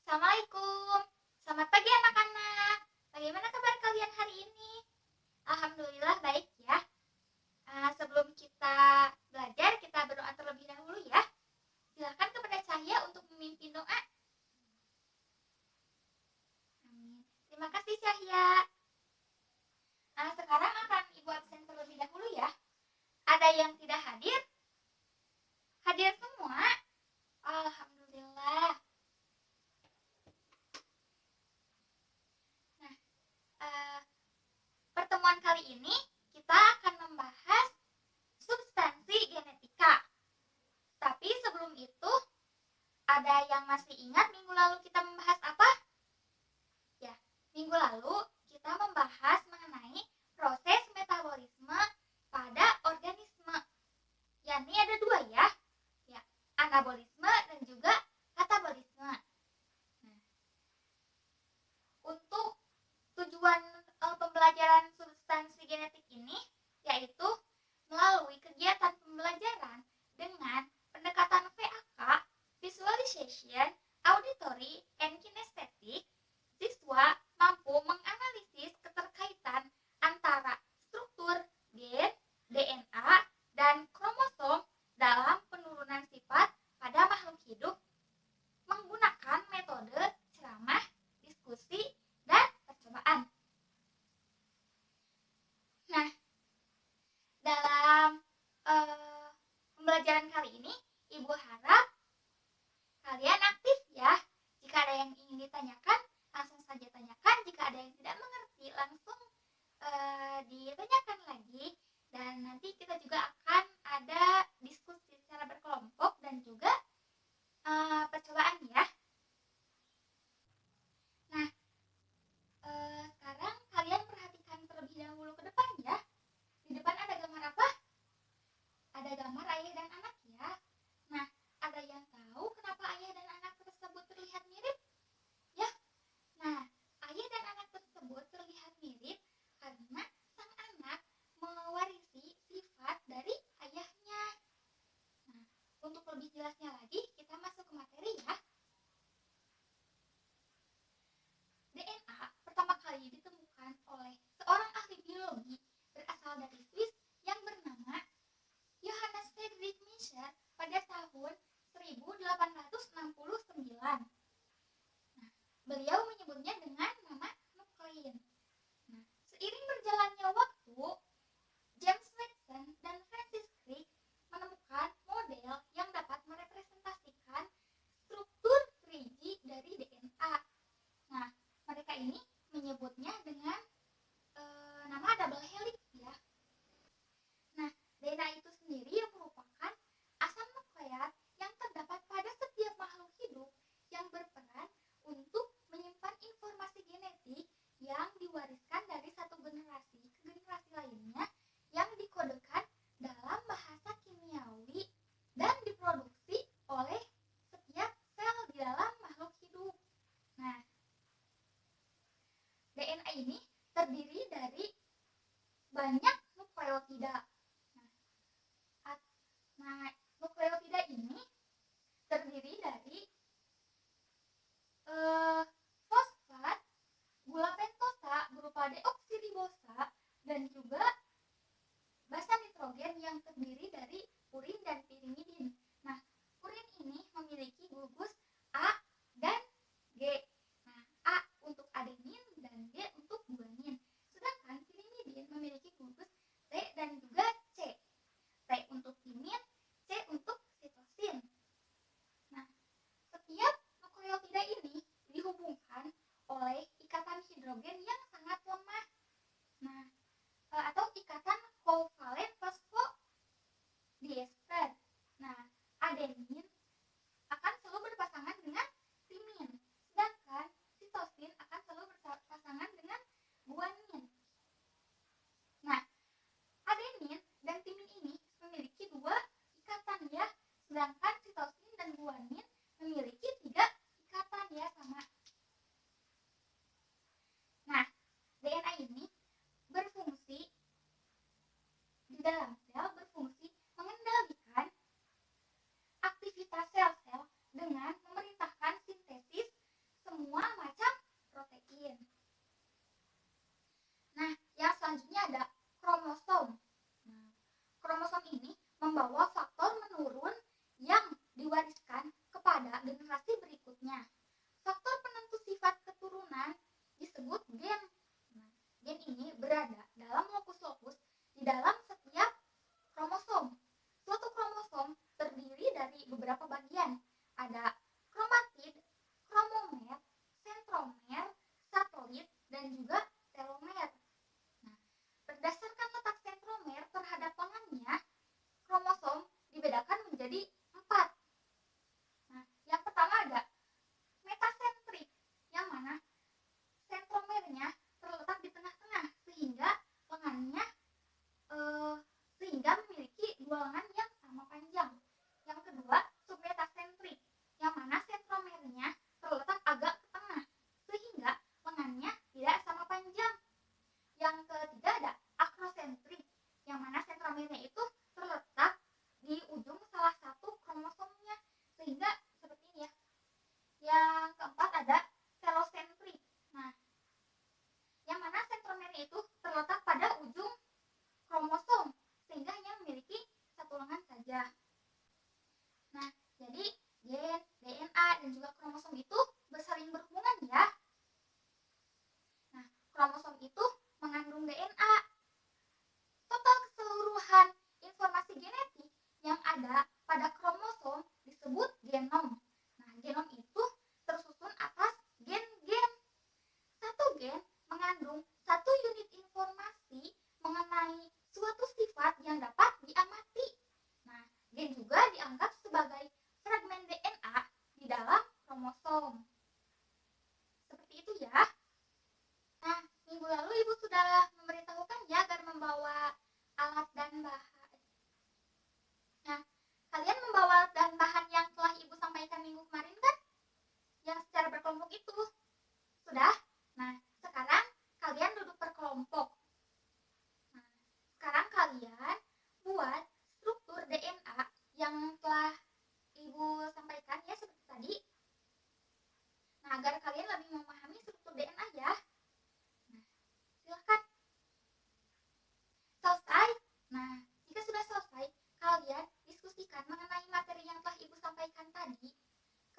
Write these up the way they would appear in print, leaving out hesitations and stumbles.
Assalamualaikum. Selamat pagi anak-anak. Bagaimana kabar kalian hari ini? Alhamdulillah baik ya. Sebelum kita belajar, kita berdoa terlebih dahulu ya. Silakan kepada Cahya untuk memimpin doa. Amin. Terima kasih Cahya. Sekarang akan Ibu absen terlebih dahulu ya. Ada yang tidak hadir? Hadir semua? Alhamdulillah. Pertemuan kali ini kita akan membahas substansi genetika. Tapi sebelum itu, ada yang masih ingat minggu lalu kita membahas apa? Ya, minggu lalu kita membahas mengenai proses metabolisme pada organisme. Yakni ada dua ya, anabolisme dan juga katabolisme. Untuk tujuan pembelajaran substansi genetik ini yaitu melalui kegiatan pembelajaran dengan pendekatan VAK, visualization, auditory, and kinesthetic, siswa mampu menganalisis keterkaitan antara struktur gen, DNA, dan kromosom dalam penurunan sifat pada makhluk hidup menggunakan metode ceramah, diskusi, dan percobaan. Nah, dalam pembelajaran kali ini, Ibu harap kalian aktif ya. Jika ada yang ingin ditanyakan, langsung saja tanyakan. Jika ada yang tidak mengerti, langsung ditanyakan lagi. Dan nanti kita juga akan ada diskusi secara berkelompok dan juga percobaan ya. Nah, sekarang kalian perhatikan terlebih dahulu ke depan ya. Di depan ada gambar apa? Ada gambar ayah dan anak ya. Nah, ada yang tahu kenapa ayah dan anak tersebut terlihat mirip? Ya. Nah, ayah dan anak tersebut terlihat mirip karena sang anak mewarisi sifat dari ayahnya. Nah, untuk lebih jelasnya lagi, kita masuk ke materi ya. DNA pertama kali ditemukan oleh seorang ahli biologi berasal dari Swiss yang bernama Johannes Friedrich Miescher pada tahun 1869. Nah, beliau menyebutnya dengan nama nuklein. Nah, seiring berjalannya waktu, James Watson dan Francis Crick menemukan model yang dapat merepresentasikan struktur 3G dari DNA. Nah, mereka ini menyebutnya dengan nama double helix ya. Nah, DNA itu sendiri yang merupakan asam nukleat yang terdapat pada setiap makhluk hidup membawa faktor menurun yang diwariskan kepada generasi berikutnya. Faktor penentu sifat keturunan disebut gen. Nah, gen ini berada dalam lokus-lokus di dalam setiap kromosom. Suatu kromosom terdiri dari beberapa bagian. Ada kromatid, kromomer, sentromer, satelit, dan juga telomer. Nah, berdasarkan letak sentromer terhadap lengannya, kromosom dibedakan menjadi 4. Nah, yang pertama ada metasentrik, yang mana sentromernya terletak di tengah-tengah sehingga lengannya sehingga memiliki dua lengan yang sama panjang. Yang kedua, submetasentrik, yang mana sentromernya terletak agak ke tengah sehingga lengannya tidak sama panjang. Yang ketiga ada akrosentrik, yang mana sentromernya itu terletak di ujung salah satu kromosomnya sehingga seperti ini ya. Yang keempat ada telosentrik. Nah, yang mana sentromernya itu terletak pada ujung kromosom sehingga hanya memiliki satu lengan saja. Nah, jadi gen, DNA, dan juga kromosom itu bersaling berhubungan ya. Nah, kromosom itu mengandung DNA. Total keseluruhan informasi genetik yang ada pada kromosom disebut genom. Nah, genom itu tersusun atas gen-gen. Satu gen mengandung satu unit informasi mengenai suatu sifat yang dapat diamati. Nah, gen juga dianggap sebagai fragmen DNA di dalam kromosom. Seperti itu ya. Nah, minggu lalu Ibu sudah memberitahukan ya agar membawa alat dan bahan. Nah, kalian membawa alat dan bahan yang telah Ibu sampaikan minggu kemarin kan? Yang secara berkelompok itu. Sudah? Nah, sekarang kalian duduk berkelompok. Nah, sekarang kalian buat struktur DNA yang telah Ibu sampaikan ya seperti tadi. Nah, agar kalian lebih memahami struktur DNA ya. Nah, silahkan. Selesai? Nah, jika sudah selesai, kalian diskusikan mengenai materi yang telah Ibu sampaikan tadi.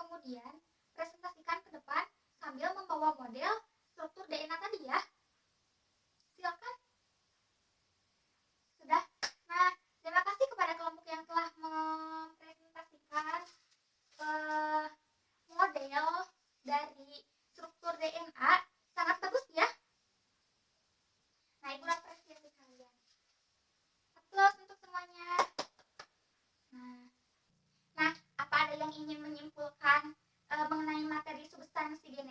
Kemudian, presentasikan ke depan sambil membawa model struktur DNA tadi ya. Silakan. Sudah. Nah, terima kasih kepada kelompok yang telah mempresentasikan model dari struktur DNA. Sangat bagus ya. Nah, Ibu apresiasi kalian. Aplaus untuk semuanya. Nah, apa ada yang ingin menyimpulkan mengenai materi substansi genetik?